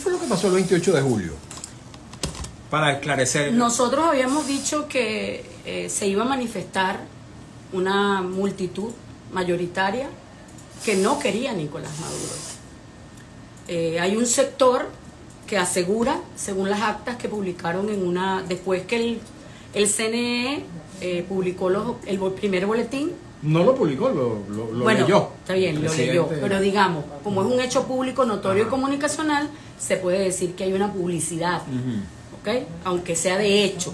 fue lo que pasó el 28 de julio? Para esclarecer. Nosotros habíamos dicho que se iba a manifestar una multitud mayoritaria que no quería a Nicolás Maduro. Hay un sector que asegura, según las actas que publicaron después que el CNE publicó el primer boletín. No lo publicó, lo bueno, leyó. Está bien, lo leyó, pero digamos, como es un hecho público, notorio y comunicacional, se puede decir que hay una publicidad, ¿ok? Aunque sea de hecho.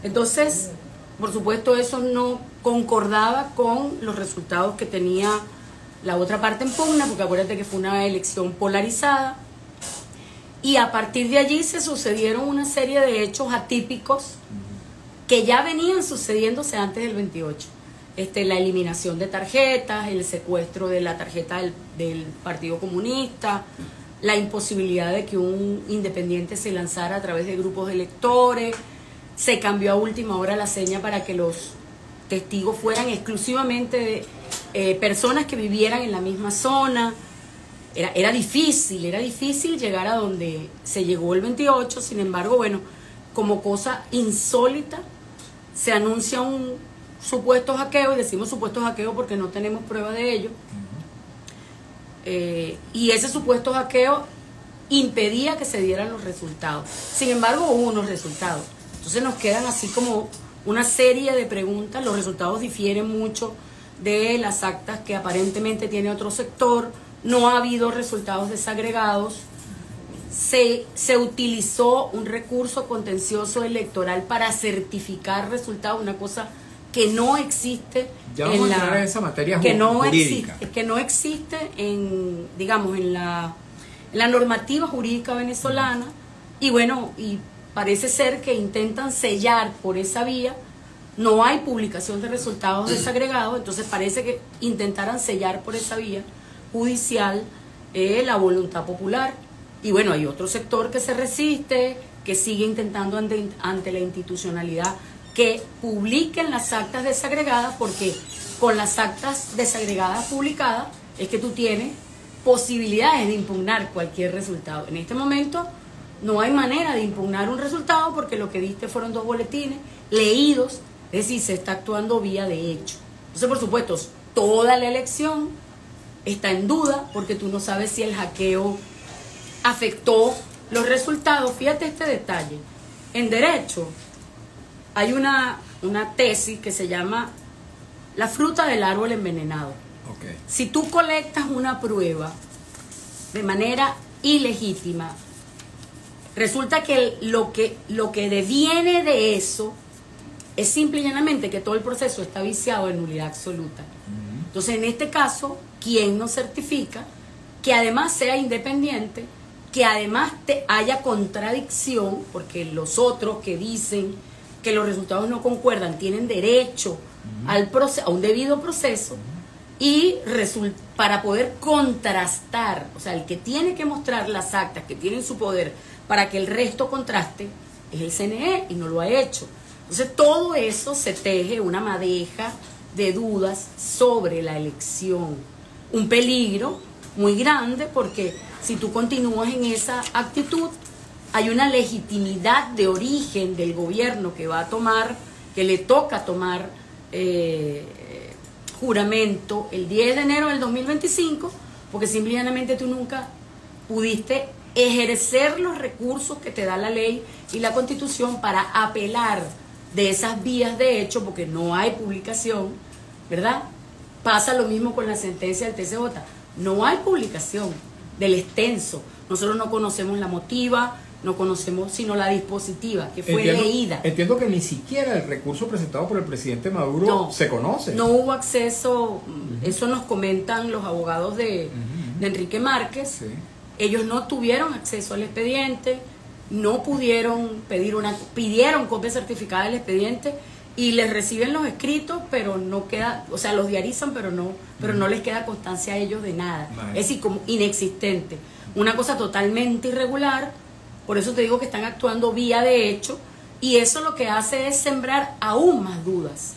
Entonces, por supuesto, eso no concordaba con los resultados que tenía la otra parte en pugna, porque acuérdate que fue una elección polarizada, y a partir de allí se sucedieron una serie de hechos atípicos que ya venían sucediéndose antes del 28. La eliminación de tarjetas, el secuestro de la tarjeta del Partido Comunista, la imposibilidad de que un independiente se lanzara a través de grupos de electores, se cambió a última hora la seña para que los testigos fueran exclusivamente personas que vivieran en la misma zona. Era difícil llegar a donde se llegó el 28, sin embargo, bueno, como cosa insólita, se anuncia un supuesto hackeo, y decimos supuesto hackeo porque no tenemos prueba de ello, y ese supuesto hackeo impedía que se dieran los resultados. Sin embargo, hubo unos resultados. Entonces nos quedan así como una serie de preguntas. Los resultados difieren mucho de las actas que aparentemente tiene otro sector. No ha habido resultados desagregados. Se utilizó un recurso contencioso electoral para certificar resultados, una cosa que no existe ya vamos a entrar en esa materia jurídica. Que no existe en, digamos, en la normativa jurídica venezolana, y bueno, y parece ser que intentan sellar por esa vía. No hay publicación de resultados desagregados, entonces parece que intentaran sellar por esa vía judicial la voluntad popular. Y bueno, hay otro sector que se resiste, que sigue intentando ante la institucionalidad que publiquen las actas desagregadas, porque con las actas desagregadas publicadas es que tú tienes posibilidades de impugnar cualquier resultado. En este momento no hay manera de impugnar un resultado porque lo que diste fueron 2 boletines leídos, es decir, se está actuando vía de hecho. Entonces, por supuesto, toda la elección está en duda porque tú no sabes si el hackeo afectó los resultados. Fíjate este detalle. En derecho hay una tesis que se llama la fruta del árbol envenenado. Okay. Si tú colectas una prueba de manera ilegítima, resulta que lo que deviene de eso es simple y llanamente que todo el proceso está viciado en nulidad absoluta. Entonces, en este caso, ¿quién nos certifica que además sea independiente, que además haya contradicción, porque los otros que dicen que los resultados no concuerdan tienen derecho a un debido proceso, y para poder contrastar, o sea, el que tiene que mostrar las actas que tienen su poder para que el resto contraste es el CNE, y no lo ha hecho. Entonces todo eso se teje una madeja de dudas sobre la elección, un peligro muy grande, porque si tú continúas en esa actitud, hay una legitimidad de origen del gobierno que va a tomar, que le toca tomar juramento el 10 de enero del 2025, porque simplemente tú nunca pudiste ejercer los recursos que te da la ley y la Constitución para apelar de esas vías de hecho, porque no hay publicación, ¿verdad? Pasa lo mismo con la sentencia del TCJ. No hay publicación del extenso. Nosotros no conocemos la motiva, no conocemos sino la dispositiva, que fue leída. Entiendo que ni siquiera el recurso presentado por el presidente Maduro se conoce. No hubo acceso, eso nos comentan los abogados de Enrique Márquez. Sí. Ellos no tuvieron acceso al expediente, no pudieron pidieron copia certificada del expediente, y les reciben los escritos, pero no queda, o sea, los diarizan, pero no les queda constancia a ellos de nada. Es decir, como inexistente. Una cosa totalmente irregular. Por eso te digo que están actuando vía de hecho, y eso lo que hace es sembrar aún más dudas.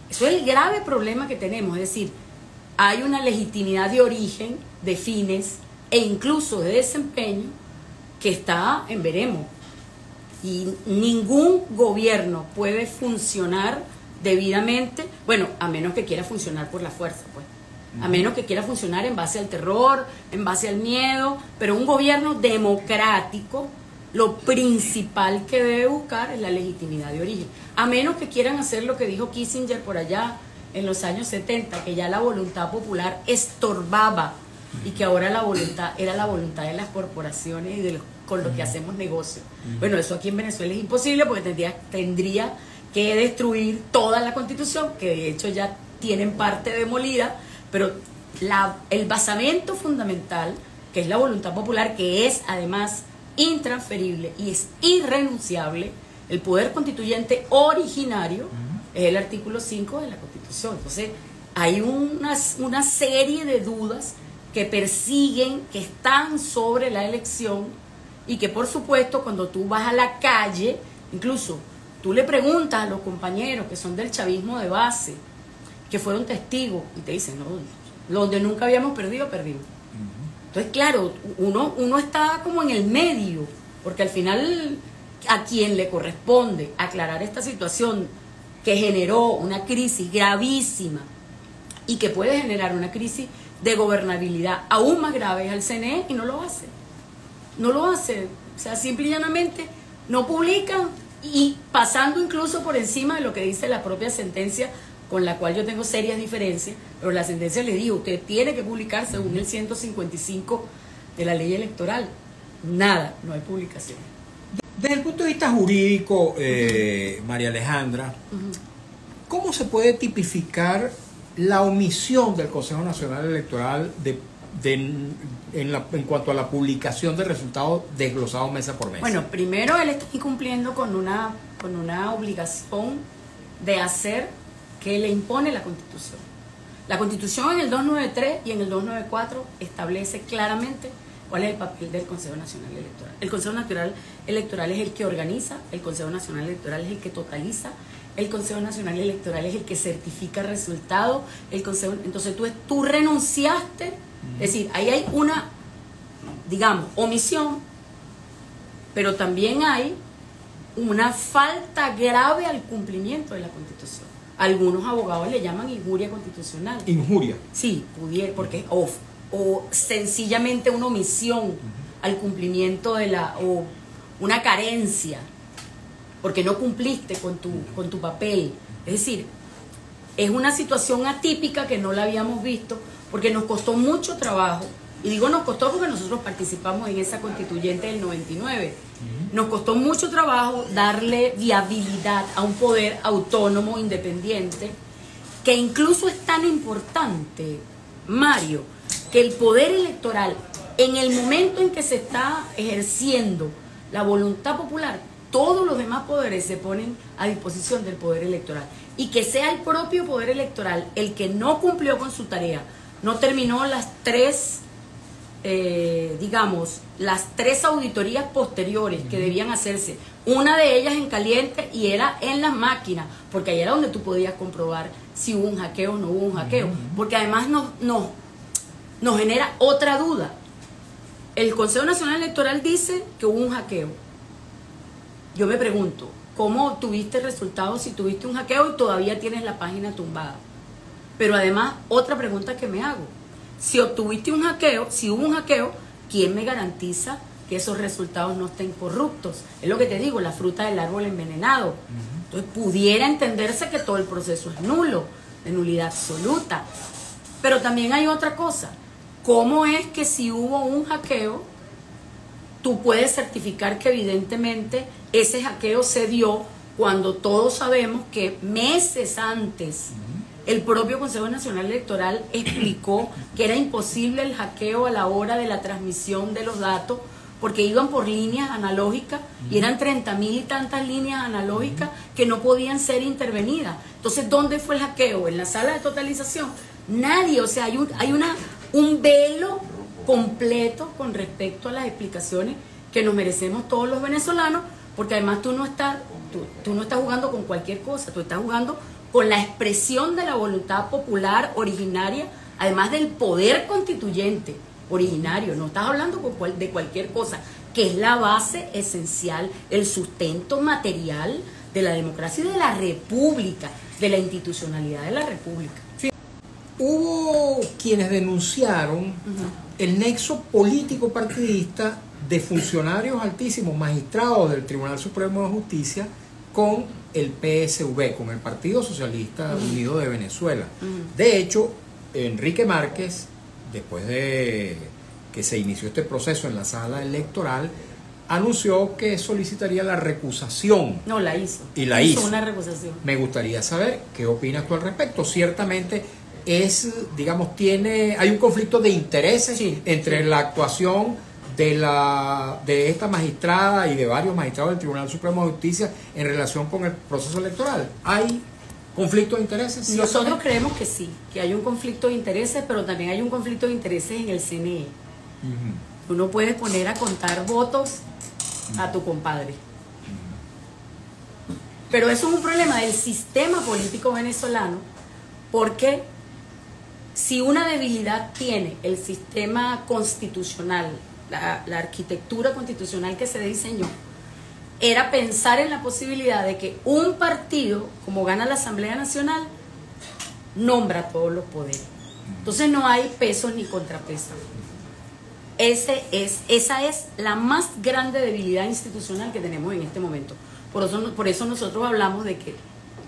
Eso es el grave problema que tenemos. Es decir, hay una legitimidad de origen, de fines e incluso de desempeño, que está en veremos. Y ningún gobierno puede funcionar debidamente, bueno, a menos que quiera funcionar por la fuerza, pues. A menos que quiera funcionar en base al terror, en base al miedo, pero un gobierno democrático, lo principal que debe buscar es la legitimidad de origen. A menos que quieran hacer lo que dijo Kissinger por allá en los años 70, que ya la voluntad popular estorbaba y que ahora la voluntad era la voluntad de las corporaciones y de con los que hacemos negocio. Bueno, eso aquí en Venezuela es imposible porque tendría que destruir toda la Constitución, que de hecho ya tienen parte demolida, pero el basamento fundamental, que es la voluntad popular, que es además intransferible y es irrenunciable, el poder constituyente originario, es el artículo 5 de la Constitución. Entonces, hay una serie de dudas que persiguen, que están sobre la elección y que, por supuesto, cuando tú vas a la calle, incluso tú le preguntas a los compañeros que son del chavismo de base, que fueron testigos, y te dicen, no, donde nunca habíamos perdido, perdimos. Entonces, claro, uno está como en el medio, porque al final a quien le corresponde aclarar esta situación que generó una crisis gravísima y que puede generar una crisis de gobernabilidad aún más grave es al CNE, y no lo hace. No lo hace. O sea, simple y llanamente no publican, y pasando incluso por encima de lo que dice la propia sentencia, con la cual yo tengo serias diferencias, pero la sentencia le dijo, usted tiene que publicar según el 155 de la ley electoral. Nada, no hay publicación. Desde el punto de vista jurídico, María Alejandra, ¿cómo se puede tipificar la omisión del Consejo Nacional Electoral en cuanto a la publicación de resultados desglosados mesa por mesa? Bueno, primero él está incumpliendo con una obligación de hacer que le impone la Constitución. La Constitución en el 293 y en el 294 establece claramente cuál es el papel del Consejo Nacional Electoral. El Consejo Nacional Electoral es el que organiza, el Consejo Nacional Electoral es el que totaliza, el Consejo Nacional Electoral es el que certifica resultados, entonces tú renunciaste, es decir, ahí hay una, digamos, omisión, pero también hay una falta grave al cumplimiento de la Constitución. Algunos abogados le llaman injuria constitucional. ¿Injuria? Sí, porque o sencillamente una omisión al cumplimiento o una carencia, porque no cumpliste con tu papel. Es decir, es una situación atípica que no la habíamos visto, porque nos costó mucho trabajo, y digo nos costó porque nosotros participamos en esa constituyente del 99. Nos costó mucho trabajo darle viabilidad a un poder autónomo, independiente, que incluso es tan importante, Mario, que el poder electoral, en el momento en que se está ejerciendo la voluntad popular, todos los demás poderes se ponen a disposición del poder electoral, y que sea el propio poder electoral el que no cumplió con su tarea, no terminó las tres auditorías posteriores que debían hacerse, una de ellas en caliente, y era en las máquinas, porque ahí era donde tú podías comprobar si hubo un hackeo o no hubo un hackeo, porque además nos genera otra duda. El Consejo Nacional Electoral dice que hubo un hackeo. Yo me pregunto, ¿cómo obtuviste resultados si tuviste un hackeo y todavía tienes la página tumbada? Pero además, otra pregunta que me hago, si obtuviste un hackeo, si hubo un hackeo, ¿quién me garantiza que esos resultados no estén corruptos? Es lo que te digo, la fruta del árbol envenenado. Entonces pudiera entenderse que todo el proceso es nulo, de nulidad absoluta. Pero también hay otra cosa, ¿cómo es que si hubo un hackeo, tú puedes certificar que evidentemente ese hackeo se dio cuando todos sabemos que meses antes el propio Consejo Nacional Electoral explicó que era imposible el hackeo a la hora de la transmisión de los datos, porque iban por líneas analógicas y eran 30.000 y tantas líneas analógicas que no podían ser intervenidas? Entonces, ¿dónde fue el hackeo? ¿En la sala de totalización? Nadie, o sea, hay un velo completo con respecto a las explicaciones que nos merecemos todos los venezolanos, porque además tú no estás jugando con cualquier cosa, tú estás jugando con la expresión de la voluntad popular originaria, además del poder constituyente, originario, no estás hablando de cualquier cosa, que es la base esencial, el sustento material de la democracia y de la república, de la institucionalidad de la república. Hubo quienes denunciaron el nexo político partidista de funcionarios altísimos, magistrados del Tribunal Supremo de Justicia, con el PSV, con el Partido Socialista Unido de Venezuela. De hecho, Enrique Márquez, después de que se inició este proceso en la sala electoral, anunció que solicitaría la recusación. No, la hizo. Y la hizo. Una recusación. Me gustaría saber qué opinas tú al respecto. Ciertamente hay un conflicto de intereses entre la actuación de esta magistrada y de varios magistrados del Tribunal Supremo de Justicia en relación con el proceso electoral. ¿Hay conflicto de intereses? Nosotros creemos que sí, que hay un conflicto de intereses, pero también hay un conflicto de intereses en el CNE. Tú no puedes poner a contar votos a tu compadre. Pero eso es un problema del sistema político venezolano, porque si una debilidad tiene el sistema constitucional, la arquitectura constitucional que se diseñó, era pensar en la posibilidad de que un partido, como gana la Asamblea Nacional, nombra todos los poderes. Entonces no hay peso ni contrapeso. Esa es la más grande debilidad institucional que tenemos en este momento. Por eso nosotros hablamos de que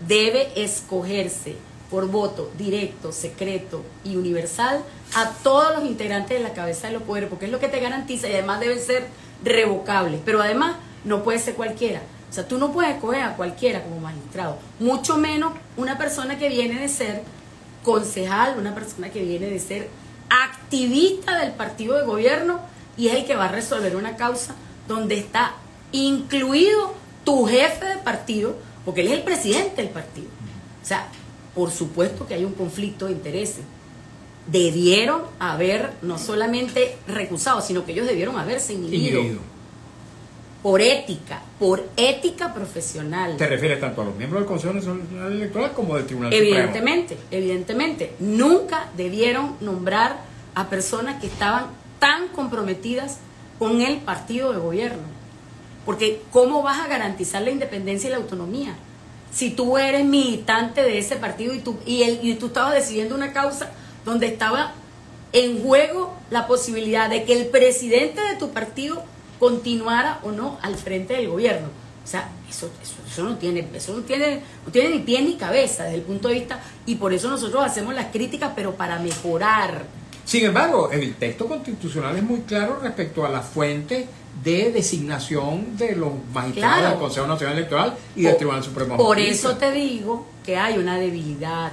debe escogerse por voto directo, secreto y universal a todos los integrantes de la cabeza de los poderes, porque es lo que te garantiza, y además deben ser revocables, pero además no puede ser cualquiera. O sea, tú no puedes escoger a cualquiera como magistrado, mucho menos una persona que viene de ser concejal, una persona que viene de ser activista del partido de gobierno y es el que va a resolver una causa donde está incluido tu jefe de partido, porque él es el presidente del partido. O sea, por supuesto que hay un conflicto de intereses. Debieron haber no solamente recusado, sino que ellos debieron haberse inhibido. Por ética profesional. ¿Te refieres tanto a los miembros del Consejo Nacional Electoral como del Tribunal Supremo? Evidentemente. Nunca debieron nombrar a personas que estaban tan comprometidas con el partido de gobierno. Porque ¿cómo vas a garantizar la independencia y la autonomía? Si tú eres militante de ese partido y tú estabas decidiendo una causa donde estaba en juego la posibilidad de que el presidente de tu partido continuara o no al frente del gobierno. O sea, eso no tiene ni pie ni cabeza desde el punto de vista, y por eso nosotros hacemos las críticas, pero para mejorar. Sin embargo, el texto constitucional es muy claro respecto a la fuente de designación de los magistrados del Consejo Nacional Electoral y del Tribunal Supremo de Justicia. Por eso te digo que hay una debilidad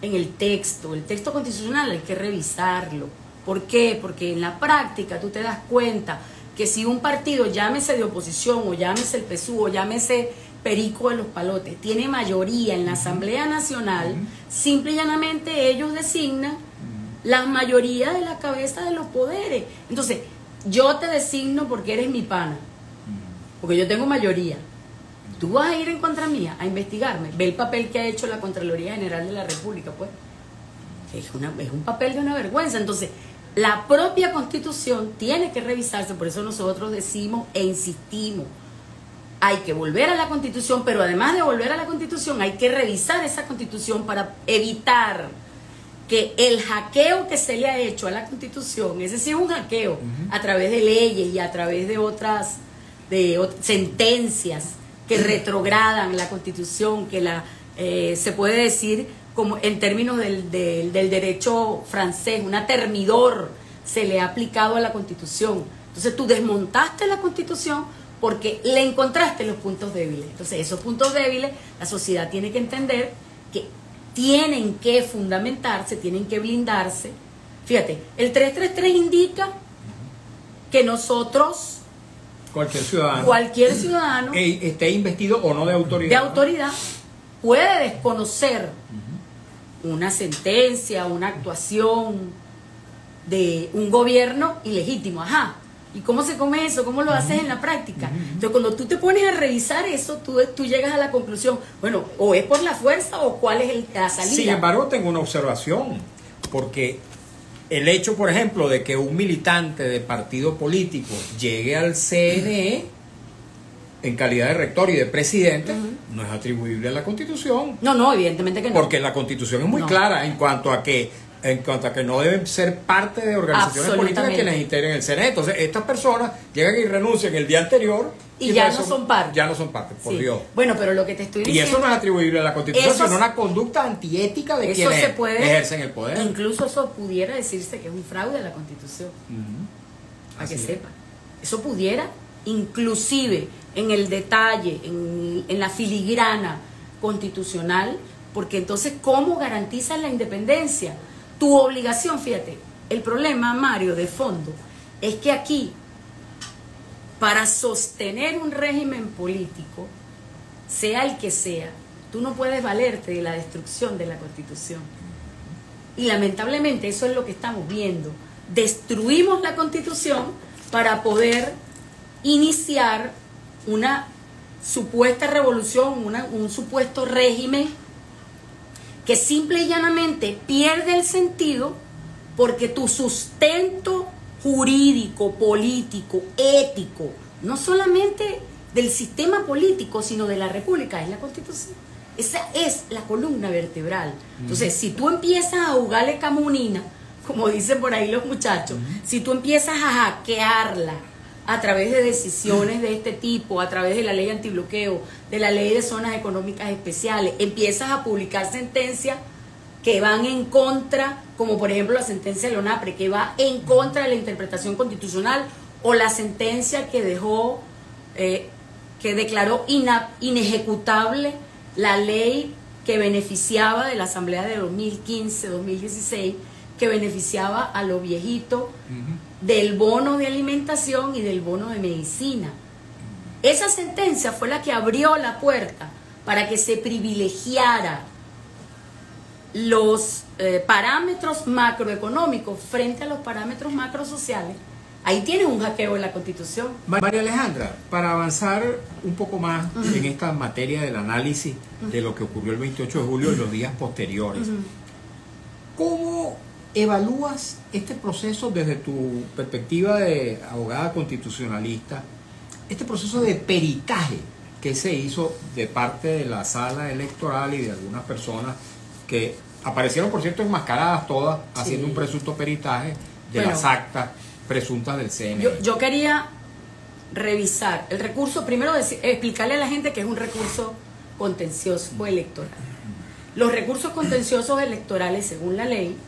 en el texto. El texto constitucional hay que revisarlo. ¿Por qué? Porque en la práctica tú te das cuenta que si un partido, llámese de oposición o llámese el PSUV o llámese Perico de los Palotes, tiene mayoría en la Asamblea Nacional, simple y llanamente ellos designan la mayoría de la cabeza de los poderes. Entonces, yo te designo porque eres mi pana, porque yo tengo mayoría. Tú vas a ir en contra mía a investigarme. Ve el papel que ha hecho la Contraloría General de la República, pues. Es un papel de una vergüenza. Entonces, la propia Constitución tiene que revisarse. Por eso nosotros decimos e insistimos, hay que volver a la Constitución, pero además de volver a la Constitución, hay que revisar esa Constitución para evitar que el hackeo que se le ha hecho a la Constitución, ese sí es un hackeo, a través de leyes y a través de otras sentencias que retrogradan la Constitución, que se puede decir como en términos del derecho francés, una termidor se le ha aplicado a la Constitución. Entonces tú desmontaste la Constitución porque le encontraste los puntos débiles. Entonces esos puntos débiles la sociedad tiene que entender que tienen que fundamentarse, tienen que blindarse. Fíjate, el 333 indica que nosotros, cualquier ciudadano esté investido o no de autoridad, puede desconocer una sentencia, una actuación de un gobierno ilegítimo. Ajá. ¿Y cómo se come eso? ¿Cómo lo haces en la práctica? Entonces, cuando tú te pones a revisar eso, tú llegas a la conclusión, bueno, o es por la fuerza o cuál es la salida. Sin embargo, tengo una observación, porque el hecho, por ejemplo, de que un militante de partido político llegue al CNE en calidad de rector y de presidente, no es atribuible a la Constitución. No, evidentemente que no. Porque la Constitución es muy clara en cuanto a que no deben ser parte de organizaciones políticas quienes integren el CNE. Entonces, estas personas llegan y renuncian el día anterior y ya no son parte. Ya no son parte, por Dios. Bueno, pero lo que te estoy diciendo... Y eso no es atribuible a la Constitución, sino una conducta antiética de quienes ejercen el poder. Incluso eso pudiera decirse que es un fraude a la Constitución. Para que sepa. Eso pudiera, inclusive en el detalle, en la filigrana constitucional, porque entonces, ¿cómo garantizas la independencia? Tu obligación, fíjate, el problema, Mario, de fondo, es que aquí, para sostener un régimen político, sea el que sea, tú no puedes valerte de la destrucción de la Constitución. Y lamentablemente eso es lo que estamos viendo. Destruimos la Constitución para poder iniciar una supuesta revolución, un supuesto régimen que simple y llanamente pierde el sentido porque tu sustento jurídico, político, ético, no solamente del sistema político, sino de la República, es la Constitución. Esa es la columna vertebral. Entonces, si tú empiezas a jugarle camunina, como dicen por ahí los muchachos, si tú empiezas a hackearla a través de decisiones de este tipo, a través de la ley antibloqueo, de la ley de zonas económicas especiales, empiezas a publicar sentencias que van en contra, como por ejemplo la sentencia de Lonapre, que va en contra de la interpretación constitucional, o la sentencia que dejó, que declaró inejecutable la ley que beneficiaba de la Asamblea de 2015-2016, que beneficiaba a los viejitos del bono de alimentación y del bono de medicina. Esa sentencia fue la que abrió la puerta para que se privilegiara los parámetros macroeconómicos frente a los parámetros macrosociales. Ahí tienes un hackeo en la Constitución. María Alejandra, para avanzar un poco más en esta materia del análisis de lo que ocurrió el 28 de julio y los días posteriores, ¿cómo evalúas este proceso desde tu perspectiva de abogada constitucionalista, este proceso de peritaje que se hizo de parte de la sala electoral y de algunas personas que aparecieron, por cierto, enmascaradas todas, haciendo un presunto peritaje de las actas presuntas del CNE? Yo quería revisar el recurso, primero explicarle a la gente que es un recurso contencioso electoral. Los recursos contenciosos electorales, según la ley,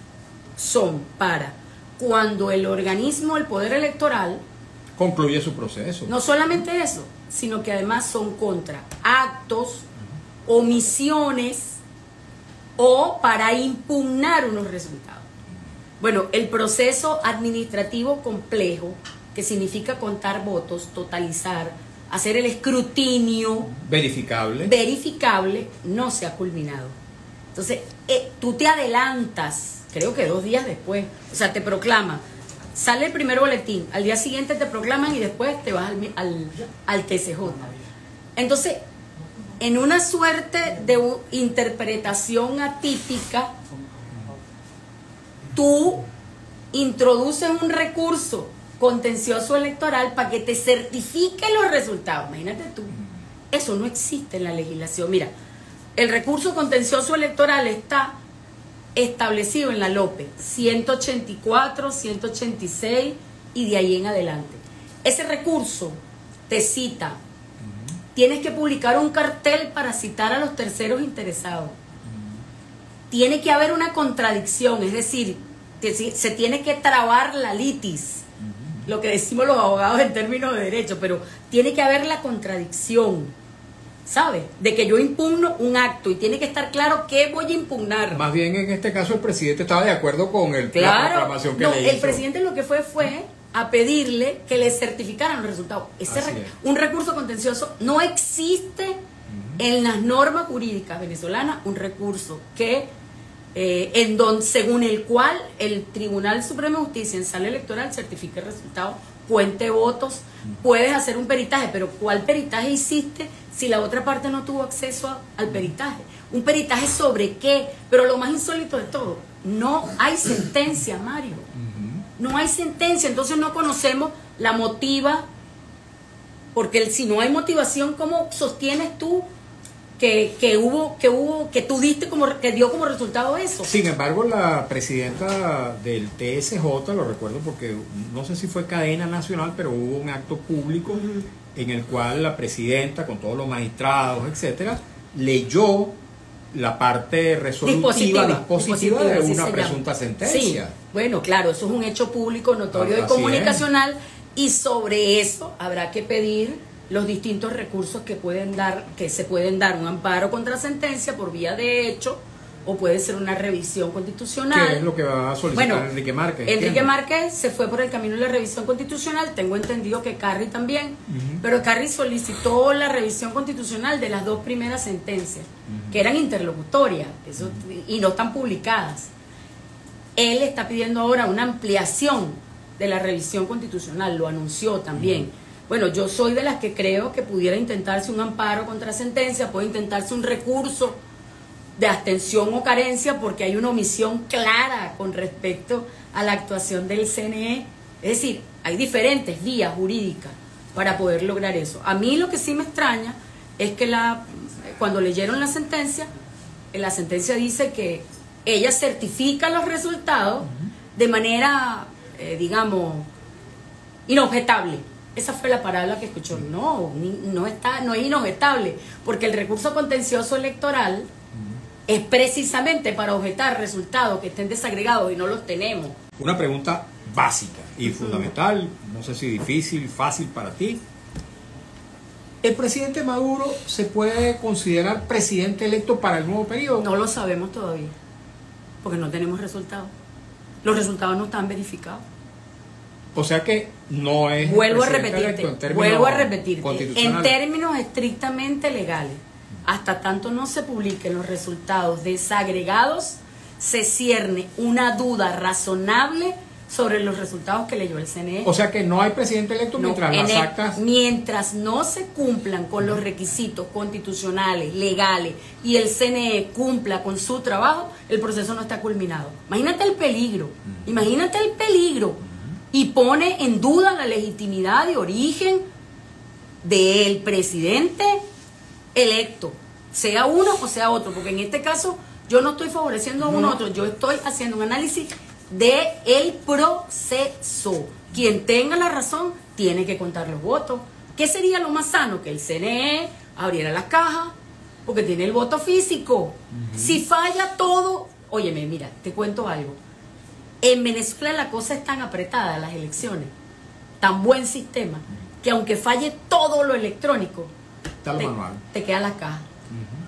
son para cuando el organismo, el poder electoral, concluye su proceso. No solamente eso, sino que además son contra actos, omisiones o para impugnar unos resultados. Bueno, el proceso administrativo complejo, que significa contar votos, totalizar, hacer el escrutinio verificable, no se ha culminado. Entonces, tú te adelantas, creo que 2 días después, o sea, te proclama, sale el primer boletín, al día siguiente te proclaman y después te vas al TCJ. Entonces, en una suerte de interpretación atípica, tú introduces un recurso contencioso electoral para que te certifique los resultados. Imagínate tú, eso no existe en la legislación. Mira, el recurso contencioso electoral está establecido en la LOPE 184, 186 y de ahí en adelante. Ese recurso te cita, tienes que publicar un cartel para citar a los terceros interesados. Tiene que haber una contradicción, es decir, se tiene que trabar la litis, lo que decimos los abogados en términos de derecho, pero tiene que haber la contradicción, ¿sabes? De que yo impugno un acto y tiene que estar claro qué voy a impugnar. Más bien en este caso el presidente estaba de acuerdo con la proclamación que le hizo. El presidente lo que fue a pedirle que le certificaran los resultados. Un recurso contencioso no existe en las normas jurídicas venezolanas, un recurso que según el cual el Tribunal Supremo de Justicia en sala electoral certifique el resultado, cuente votos, puedes hacer un peritaje, pero ¿cuál peritaje hiciste si la otra parte no tuvo acceso al peritaje? ¿Un peritaje sobre qué? Pero lo más insólito de todo, no hay sentencia, Mario. no hay sentencia, entonces no conocemos la motiva, porque si no hay motivación, ¿cómo sostienes tú que tú diste que dio como resultado eso? Sin embargo, la presidenta del TSJ, lo recuerdo porque no sé si fue cadena nacional, pero hubo un acto público en el cual la presidenta, con todos los magistrados, etcétera, leyó la parte resolutiva, dispositiva de una presunta sentencia. Sí, bueno, claro, eso es un hecho público, notorio y comunicacional, y sobre eso habrá que pedir los distintos recursos que se pueden dar, un amparo contra sentencia por vía de hecho, o puede ser una revisión constitucional. ¿Qué es lo que va a solicitar Enrique Márquez? Enrique Márquez se fue por el camino de la revisión constitucional, tengo entendido que Carri también, pero Carri solicitó la revisión constitucional de las 2 primeras sentencias, que eran interlocutorias, y no están publicadas. Él está pidiendo ahora una ampliación de la revisión constitucional, lo anunció también. Bueno, yo soy de las que creo que pudiera intentarse un amparo contra sentencia, puede intentarse un recurso de abstención o carencia porque hay una omisión clara con respecto a la actuación del CNE. Es decir, hay diferentes vías jurídicas para poder lograr eso. A mí lo que sí me extraña es que cuando leyeron la sentencia dice que ella certifica los resultados de manera, digamos, inobjetable. Esa fue la palabra que escuchó. No es inobjetable, porque el recurso contencioso electoral es precisamente para objetar resultados que estén desagregados y no los tenemos. Una pregunta básica y fundamental, no sé si difícil, fácil para ti. ¿El presidente Maduro se puede considerar presidente electo para el nuevo periodo? No lo sabemos todavía, porque no tenemos resultados. Los resultados no están verificados. O sea que no es... Vuelvo a repetirte, en términos estrictamente legales, hasta tanto no se publiquen los resultados desagregados, se cierne una duda razonable sobre los resultados que leyó el CNE. O sea que no hay presidente electo mientras no se cumplan con los requisitos constitucionales, legales, y el CNE cumpla con su trabajo, el proceso no está culminado. Imagínate el peligro, y pone en duda la legitimidad de origen del presidente electo, sea uno o sea otro, porque en este caso yo no estoy favoreciendo a uno u otro, yo estoy haciendo un análisis del proceso. Quien tenga la razón tiene que contar los votos. ¿Qué sería lo más sano? Que el CNE abriera las cajas, porque tiene el voto físico. Si falla todo, óyeme, mira, te cuento algo. En Venezuela la cosa es tan apretada, las elecciones, tan buen sistema, que aunque falle todo lo electrónico, te queda la caja.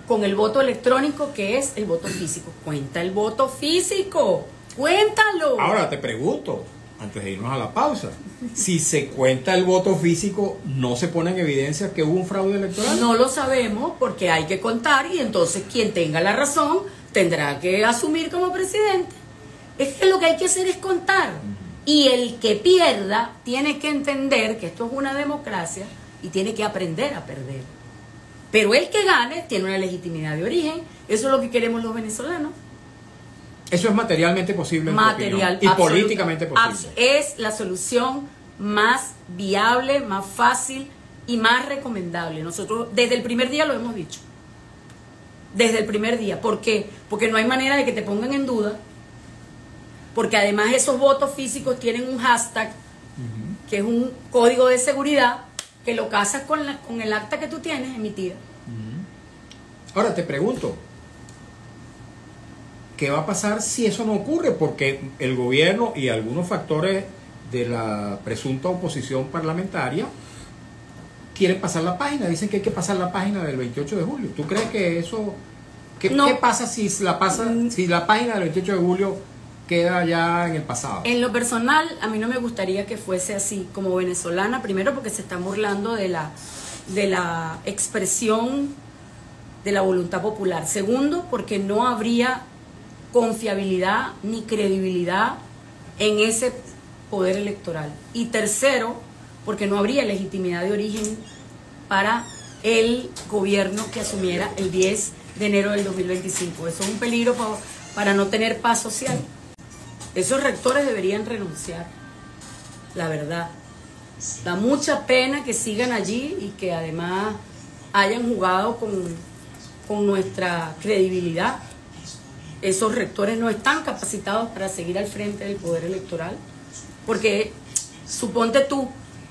Con el voto electrónico, que es el voto físico. Cuenta el voto físico, cuéntalo. Ahora te pregunto, antes de irnos a la pausa, si se cuenta el voto físico, ¿no se pone en evidencia que hubo un fraude electoral? No lo sabemos, porque hay que contar, y entonces quien tenga la razón tendrá que asumir como presidente. Es que lo que hay que hacer es contar. Y el que pierda tiene que entender que esto es una democracia y tiene que aprender a perder. Pero el que gane tiene una legitimidad de origen. Eso es lo que queremos los venezolanos. Eso es materialmente posible y políticamente posible. Es la solución más viable, más fácil y más recomendable. Nosotros desde el primer día lo hemos dicho. Desde el primer día. ¿Por qué? Porque no hay manera de que te pongan en duda. Porque además esos votos físicos tienen un hashtag, que es un código de seguridad, que lo casas con el acta que tú tienes emitida. Ahora te pregunto, ¿qué va a pasar si eso no ocurre? Porque el gobierno y algunos factores de la presunta oposición parlamentaria quieren pasar la página, dicen que hay que pasar la página del 28 de julio. ¿Tú crees que eso... ¿Qué pasa si la página del 28 de julio queda ya en el pasado? En lo personal, a mí no me gustaría que fuese así. Como venezolana, primero porque se están burlando de la expresión de la voluntad popular. Segundo, porque no habría confiabilidad ni credibilidad en ese poder electoral. Y tercero, porque no habría legitimidad de origen para el gobierno que asumiera el 10 de enero del 2025. Eso es un peligro para no tener paz social. Esos rectores deberían renunciar. la verdad. Da mucha pena que sigan allí y que además hayan jugado con nuestra credibilidad. Esos rectores no están capacitados para seguir al frente del poder electoral, porque suponte tú,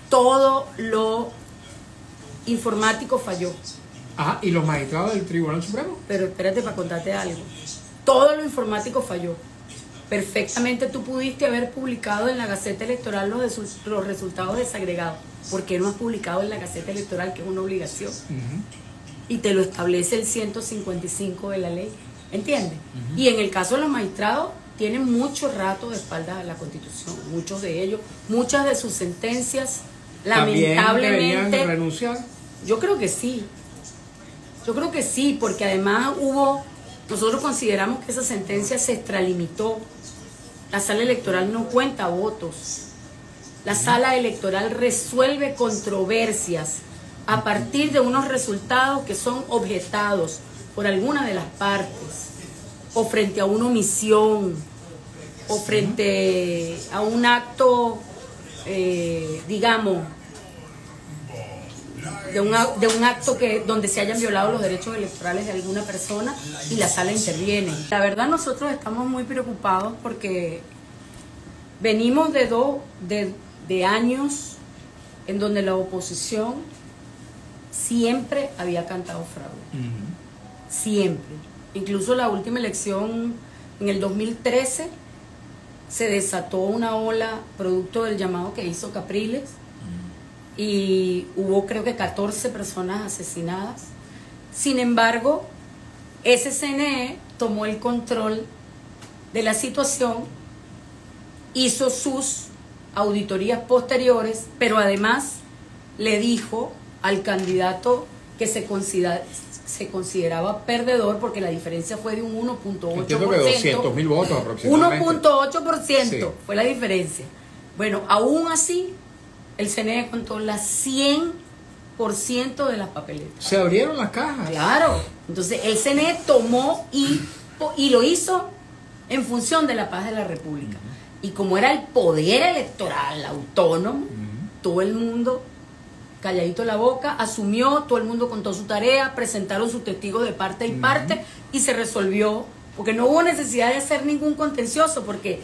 todo lo informático falló. Ajá, ¿y los magistrados del Tribunal Supremo? Pero espérate para contarte algo. Todo lo informático falló. Perfectamente tú pudiste haber publicado en la Gaceta Electoral los resultados desagregados. ¿Por qué no has publicado en la Gaceta Electoral, que es una obligación? Y te lo establece el 155 de la ley. ¿Entiendes? Y en el caso de los magistrados, tienen mucho rato de espaldas a la Constitución. Muchos de ellos, muchas de sus sentencias, lamentablemente... ¿Deberían renunciar? Yo creo que sí. Yo creo que sí, porque además nosotros consideramos que esa sentencia se extralimitó. La sala electoral no cuenta votos. La sala electoral resuelve controversias a partir de unos resultados que son objetados por alguna de las partes, o frente a una omisión, o frente a un acto, digamos, de un acto donde se hayan violado los derechos electorales de alguna persona y la sala interviene. La verdad, nosotros estamos muy preocupados porque venimos de años en donde la oposición siempre había cantado fraude. Siempre. Incluso la última elección en el 2013 se desató una ola producto del llamado que hizo Capriles. Y hubo creo que 14 personas asesinadas. Sin embargo, ese CNE tomó el control de la situación, hizo sus auditorías posteriores, pero además le dijo al candidato que se consideraba perdedor, porque la diferencia fue de un 1.8%. Entiendo que 200.000 votos aproximadamente. 1.8% sí. Fue la diferencia. Bueno, aún así, el CNE contó las 100% de las papeletas. Se abrieron las cajas. Claro. Entonces el CNE tomó y lo hizo en función de la paz de la República. Y como era el poder electoral autónomo, todo el mundo calladito la boca, asumió, todo el mundo contó su tarea, presentaron sus testigos de parte y parte y se resolvió, porque no hubo necesidad de hacer ningún contencioso, porque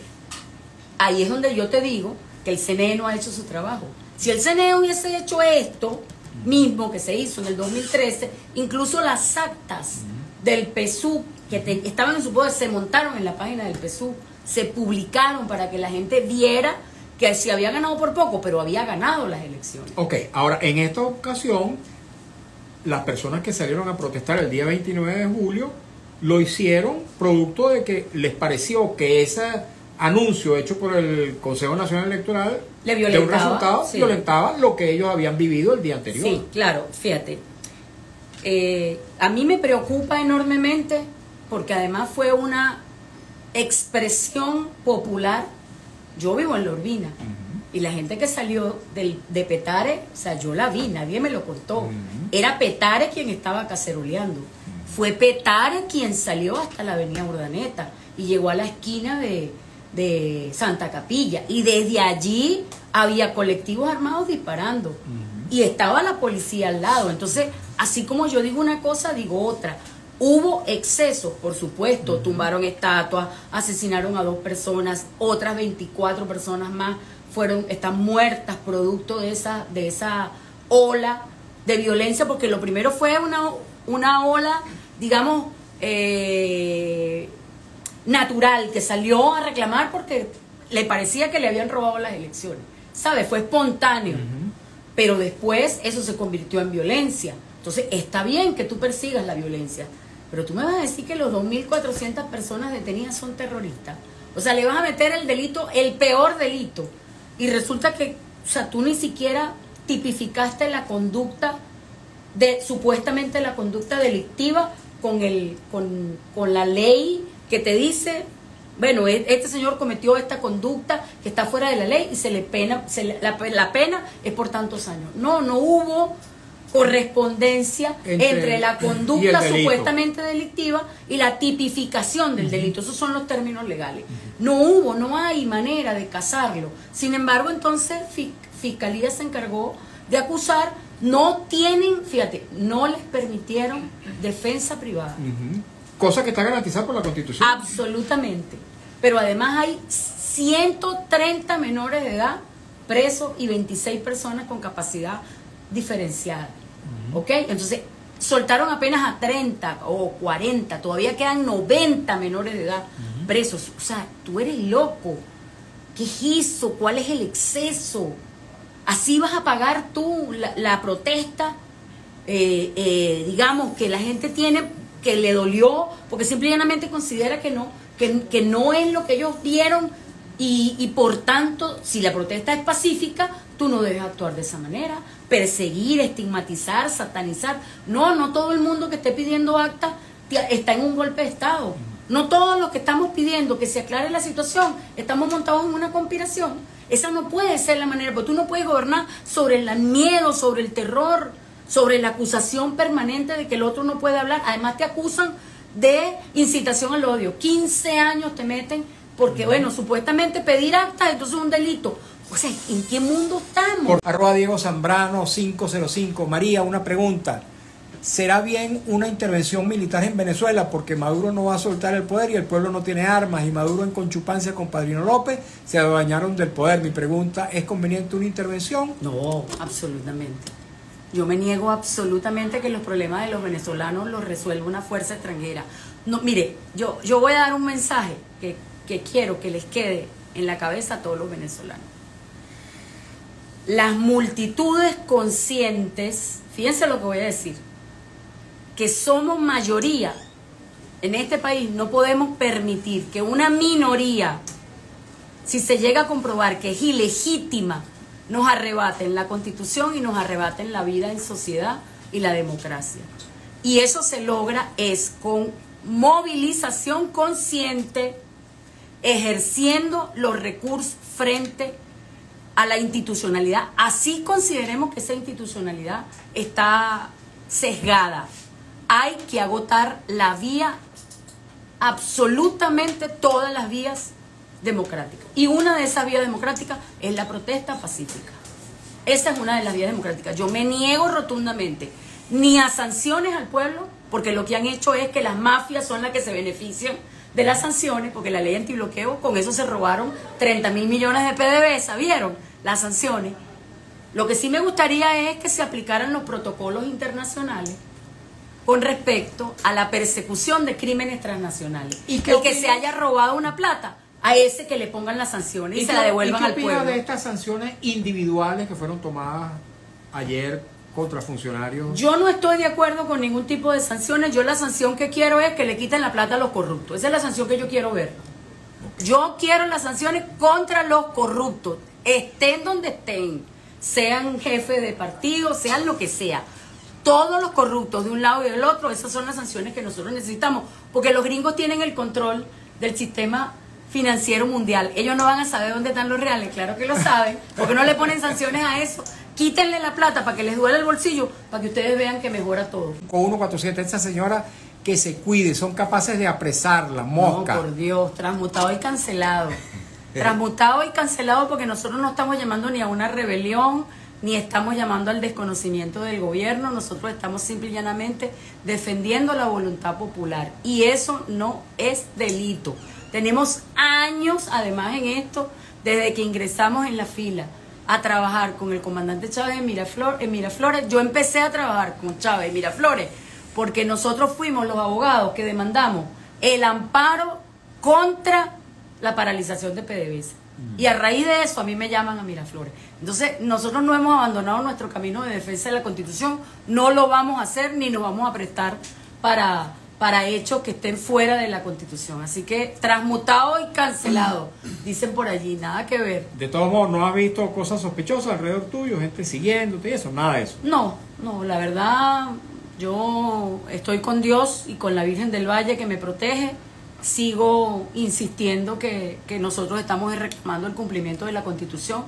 ahí es donde yo te digo que el CNE no ha hecho su trabajo. Si el CNE hubiese hecho esto mismo que se hizo en el 2013, incluso las actas del PSUV que estaban en su poder se montaron en la página del PSUV, se publicaron para que la gente viera que si había ganado por poco, pero había ganado las elecciones. Ok, ahora en esta ocasión, las personas que salieron a protestar el día 29 de julio lo hicieron producto de que les pareció que ese anuncio hecho por el Consejo Nacional Electoral de un resultado violentaba lo que ellos habían vivido el día anterior. Sí, claro, fíjate. A mí me preocupa enormemente porque además fue una expresión popular. Yo vivo en La Urbina y la gente que salió de Petare, o sea, yo la vi, nadie me lo contó. Era Petare quien estaba caceroleando. Fue Petare quien salió hasta la avenida Urdaneta y llegó a la esquina de Santa Capilla, y desde allí había colectivos armados disparando y estaba la policía al lado. Entonces, así como yo digo una cosa, digo otra. Hubo excesos, por supuesto, tumbaron estatuas, asesinaron a 2 personas, otras 24 personas más están muertas producto de esa ola de violencia, porque lo primero fue una ola, digamos, natural, que salió a reclamar porque le parecía que le habían robado las elecciones, ¿sabes? Fue espontáneo, pero después eso se convirtió en violencia. Entonces está bien que tú persigas la violencia, pero tú me vas a decir que los 2.400 personas detenidas son terroristas. O sea, le vas a meter el delito, el peor delito, y resulta que, o sea, tú ni siquiera tipificaste la conducta supuestamente la conducta delictiva con la ley que te dice, bueno, este señor cometió esta conducta que está fuera de la ley y la pena es por tantos años. No hubo correspondencia entre la conducta y supuestamente delictiva y la tipificación del delito. Esos son los términos legales. No hay manera de casarlo. Sin embargo, entonces Fiscalía se encargó de acusar. No tienen, fíjate, no les permitieron defensa privada. Cosa que está garantizada por la Constitución. Absolutamente. Pero además hay 130 menores de edad presos y 26 personas con capacidad diferenciada. ¿Ok? Entonces, soltaron apenas a 30 o 40, todavía quedan 90 menores de edad presos. O sea, tú eres loco. ¿Qué es eso? ¿Cuál es el exceso? Así vas a pagar tú la protesta, digamos, que la gente tiene, que le dolió, porque simplemente considera que no es lo que ellos vieron y por tanto, si la protesta es pacífica, tú no debes actuar de esa manera, perseguir, estigmatizar, satanizar. No todo el mundo que esté pidiendo acta está en un golpe de Estado. No todos los que estamos pidiendo que se aclare la situación estamos montados en una conspiración. Esa no puede ser la manera, porque tú no puedes gobernar sobre el miedo, sobre el terror, sobre la acusación permanente de que el otro no puede hablar. Además te acusan de incitación al odio. 15 años te meten porque, bueno, supuestamente pedir actas, entonces es un delito. O sea, ¿en qué mundo estamos? Por @Diego Zambrano 505. María, una pregunta. ¿Será bien una intervención militar en Venezuela porque Maduro no va a soltar el poder y el pueblo no tiene armas y Maduro en conchupancia con Padrino López se adueñaron del poder? Mi pregunta, ¿es conveniente una intervención? No, absolutamente. Yo me niego absolutamente que los problemas de los venezolanos los resuelva una fuerza extranjera. No, mire, yo voy a dar un mensaje que quiero que les quede en la cabeza a todos los venezolanos. Las multitudes conscientes, fíjense lo que voy a decir, que somos mayoría en este país, no podemos permitir que una minoría, si se llega a comprobar que es ilegítima, nos arrebaten la Constitución y nos arrebaten la vida en sociedad y la democracia. Y eso se logra es con movilización consciente, ejerciendo los recursos frente a la institucionalidad. Así consideremos que esa institucionalidad está sesgada. Hay que agotar la vía, absolutamente todas las vías democráticas. Y una de esas vías democráticas es la protesta pacífica. Esa es una de las vías democráticas. Yo me niego rotundamente ni a sanciones al pueblo, porque lo que han hecho es que las mafias son las que se benefician de las sanciones, porque la ley antibloqueo, con eso se robaron 30.000 millones de PDVSA, ¿vieron? Las sanciones. Lo que sí me gustaría es que se aplicaran los protocolos internacionales con respecto a la persecución de crímenes transnacionales. ¿Y que se haya robado una plata, a ese que le pongan las sanciones y se la devuelvan al pueblo? ¿Qué opina de estas sanciones individuales que fueron tomadas ayer contra funcionarios? Yo no estoy de acuerdo con ningún tipo de sanciones. Yo la sanción que quiero es que le quiten la plata a los corruptos. Esa es la sanción que yo quiero ver. Yo quiero las sanciones contra los corruptos, estén donde estén, sean jefes de partido, sean lo que sea. Todos los corruptos de un lado y del otro, esas son las sanciones que nosotros necesitamos, porque los gringos tienen el control del sistema financiero mundial. Ellos no van a saber dónde están los reales, claro que lo saben, porque no le ponen sanciones a eso. Quítenle la plata para que les duele el bolsillo, para que ustedes vean que mejora todo. Con 147, esta señora que se cuide, son capaces de apresarla, mosca. No, por Dios, transmutado y cancelado. Transmutado y cancelado, porque nosotros no estamos llamando ni a una rebelión, ni estamos llamando al desconocimiento del gobierno. Nosotros estamos simple y llanamente defendiendo la voluntad popular, y eso no es delito. Tenemos años además en esto, desde que ingresamos en la fila a trabajar con el comandante Chávez en Miraflores. Yo empecé a trabajar con Chávez en Miraflores porque nosotros fuimos los abogados que demandamos el amparo contra la paralización de PDVSA. Y a raíz de eso a mí me llaman a Miraflores. Entonces nosotros no hemos abandonado nuestro camino de defensa de la Constitución, no lo vamos a hacer ni nos vamos a prestar para hechos que estén fuera de la Constitución. Así que transmutado y cancelado, dicen por allí, nada que ver. De todos modos, ¿no has visto cosas sospechosas alrededor tuyo, gente siguiéndote y eso? Nada de eso. No, la verdad, yo estoy con Dios y con la Virgen del Valle que me protege. Sigo insistiendo que nosotros estamos reclamando el cumplimiento de la Constitución,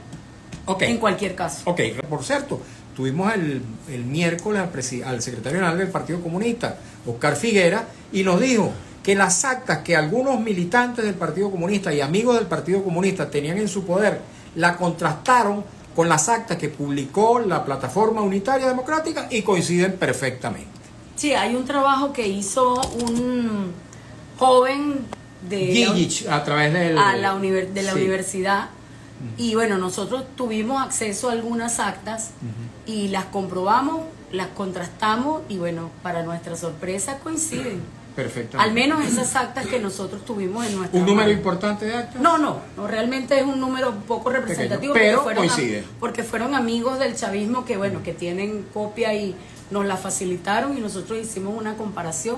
en cualquier caso. Ok, por cierto, tuvimos el miércoles al secretario general del Partido Comunista, Oscar Figuera, y nos dijo que las actas que algunos militantes del Partido Comunista y amigos del Partido Comunista tenían en su poder, la contrastaron con las actas que publicó la Plataforma Unitaria Democrática y coinciden perfectamente. Sí, hay un trabajo que hizo un joven de Gillich, a través de la universidad, y bueno, nosotros tuvimos acceso a algunas actas y las comprobamos, las contrastamos y bueno, para nuestra sorpresa coinciden. Perfectamente. Al menos esas actas que nosotros tuvimos en nuestra ¿Un número mano. Importante de actas? No, realmente es un número poco representativo. Pequeño, pero coincide. Porque fueron amigos del chavismo que bueno, que tienen copia y nos la facilitaron y nosotros hicimos una comparación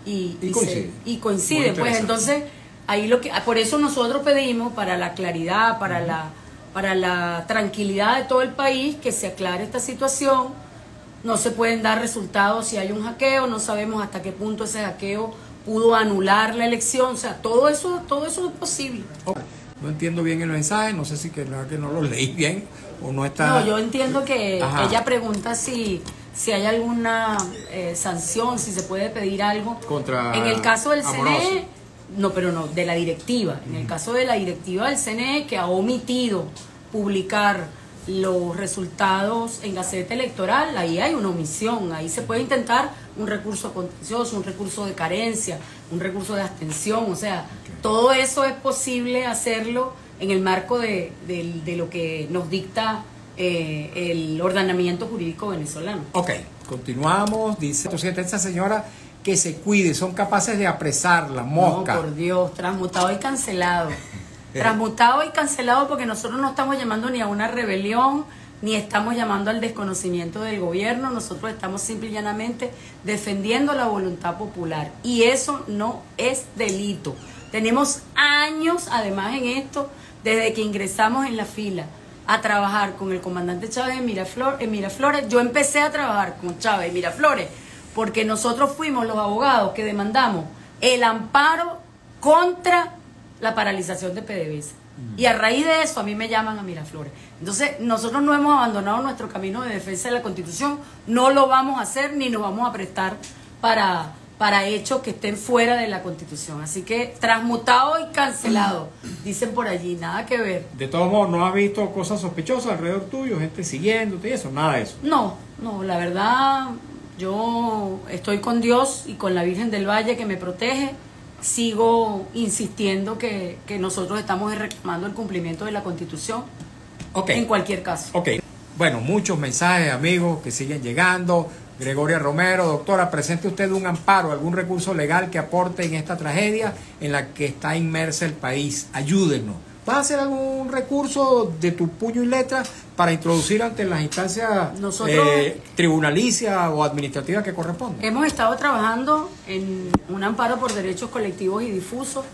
y coincide. Pues entonces, ahí por eso nosotros pedimos para la claridad, para la tranquilidad de todo el país, que se aclare esta situación. No se pueden dar resultados si hay un hackeo, no sabemos hasta qué punto ese hackeo pudo anular la elección, o sea, todo eso es posible. No entiendo bien el mensaje, no sé si que no lo leí bien o no está... No, yo entiendo que ella pregunta si hay alguna sanción, si se puede pedir algo. Contra en el caso del Amoroso. CNE, no, pero no, de la directiva. En el caso de la directiva del CNE, que ha omitido publicar los resultados en Gaceta Electoral, ahí hay una omisión, ahí se puede intentar un recurso contencioso, un recurso de carencia, un recurso de abstención, o sea, todo eso es posible hacerlo en el marco de lo que nos dicta el ordenamiento jurídico venezolano. Ok, continuamos, dice esta señora que se cuide, son capaces de apresar la mosca. No, por Dios, transmutado y cancelado. Transmutado y cancelado, porque nosotros no estamos llamando ni a una rebelión, ni estamos llamando al desconocimiento del gobierno, nosotros estamos simple y llanamente defendiendo la voluntad popular, y eso no es delito. Tenemos años además en esto, desde que ingresamos en la fila a trabajar con el comandante Chávez en Miraflores. Yo empecé a trabajar con Chávez en Miraflores porque nosotros fuimos los abogados que demandamos el amparo contra la paralización de PDVSA. Y a raíz de eso a mí me llaman a Miraflores. Entonces nosotros no hemos abandonado nuestro camino de defensa de la Constitución, no lo vamos a hacer ni nos vamos a prestar para hechos que estén fuera de la Constitución. Así que transmutado y cancelado, dicen por allí, nada que ver. De todos modos, ¿no has visto cosas sospechosas alrededor tuyo, gente siguiéndote y eso? Nada de eso. No, la verdad, yo estoy con Dios y con la Virgen del Valle que me protege. Sigo insistiendo que nosotros estamos reclamando el cumplimiento de la Constitución en cualquier caso. Ok, bueno, muchos mensajes, amigos, que siguen llegando. Gregoria Romero, doctora, presente usted un amparo, algún recurso legal que aporte en esta tragedia en la que está inmersa el país. Ayúdenos. ¿Vas a hacer algún recurso de tu puño y letra para introducir ante las instancias tribunalicias o administrativas que corresponden? Hemos estado trabajando en un amparo por derechos colectivos y difusos.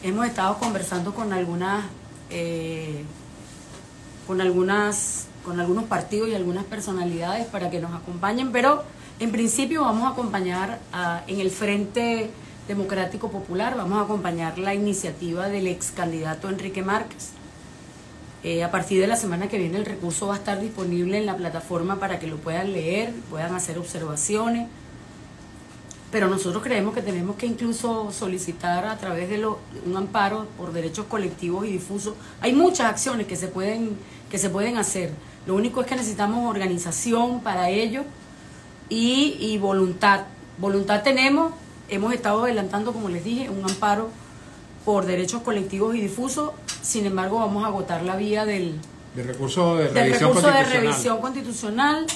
Hemos estado conversando con algunos partidos y algunas personalidades para que nos acompañen, pero en principio vamos a acompañar en el Frente Democrático Popular, vamos a acompañar la iniciativa del ex candidato Enrique Márquez. A partir de la semana que viene el recurso va a estar disponible en la plataforma para que lo puedan leer, puedan hacer observaciones, pero nosotros creemos que tenemos que incluso solicitar a través de un amparo por derechos colectivos y difusos. Hay muchas acciones que se pueden hacer, lo único es que necesitamos organización para ello y voluntad. Voluntad tenemos. Hemos estado adelantando, como les dije, un amparo por derechos colectivos y difusos. Sin embargo, vamos a agotar la vía del recurso de revisión constitucional,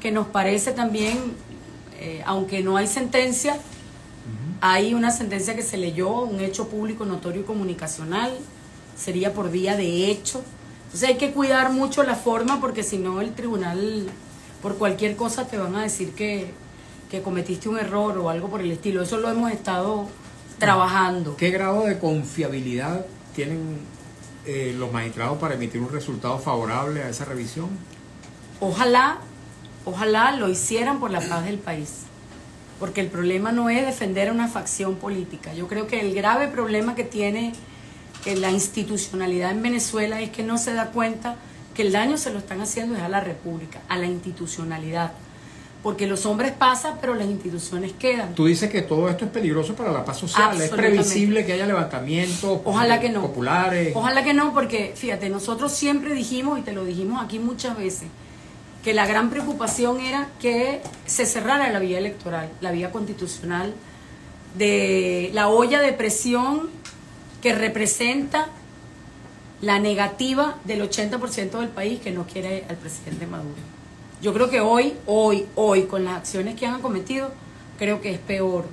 que nos parece también, aunque no hay sentencia, hay una sentencia que se leyó, un hecho público, notorio y comunicacional, sería por vía de hecho. Entonces hay que cuidar mucho la forma, porque si no el tribunal, por cualquier cosa, te van a decir que cometiste un error o algo por el estilo. Eso lo hemos estado trabajando. ¿Qué grado de confiabilidad tienen los magistrados para emitir un resultado favorable a esa revisión? Ojalá lo hicieran por la paz del país, porque el problema no es defender a una facción política. Yo creo que el grave problema que tiene la institucionalidad en Venezuela es que no se da cuenta que el daño se lo están haciendo es a la República, a la institucionalidad. Porque los hombres pasan, pero las instituciones quedan. Tú dices que todo esto es peligroso para la paz social. Es previsible que haya levantamientos ojalá que no. populares. Ojalá que no, porque fíjate, nosotros siempre dijimos, y te lo dijimos aquí muchas veces, que la gran preocupación era que se cerrara la vía electoral, la vía constitucional, de la olla de presión que representa la negativa del 80% del país que no quiere al presidente Maduro. Yo creo que hoy, con las acciones que han cometido, creo que es peor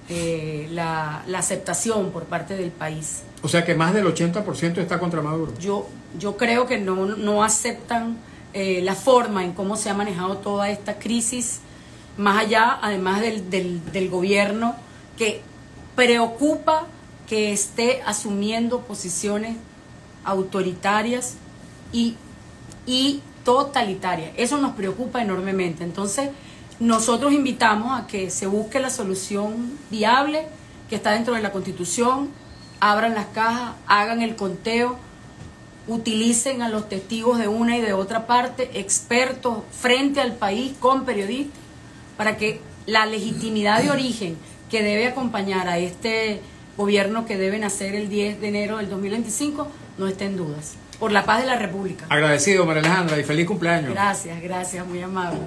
la aceptación por parte del país. O sea que más del 80% está contra Maduro. Yo creo que no aceptan la forma en cómo se ha manejado toda esta crisis, más allá, además del gobierno, que preocupa que esté asumiendo posiciones autoritarias y totalitarias. Eso nos preocupa enormemente. Entonces, nosotros invitamos a que se busque la solución viable que está dentro de la Constitución, abran las cajas, hagan el conteo, utilicen a los testigos de una y de otra parte, expertos frente al país con periodistas, para que la legitimidad de origen que debe acompañar a este gobierno que debe nacer el 10 de enero del 2025 no esté en dudas. Por la paz de la República. Agradecido, María Alejandra, y feliz cumpleaños. Gracias, muy amable.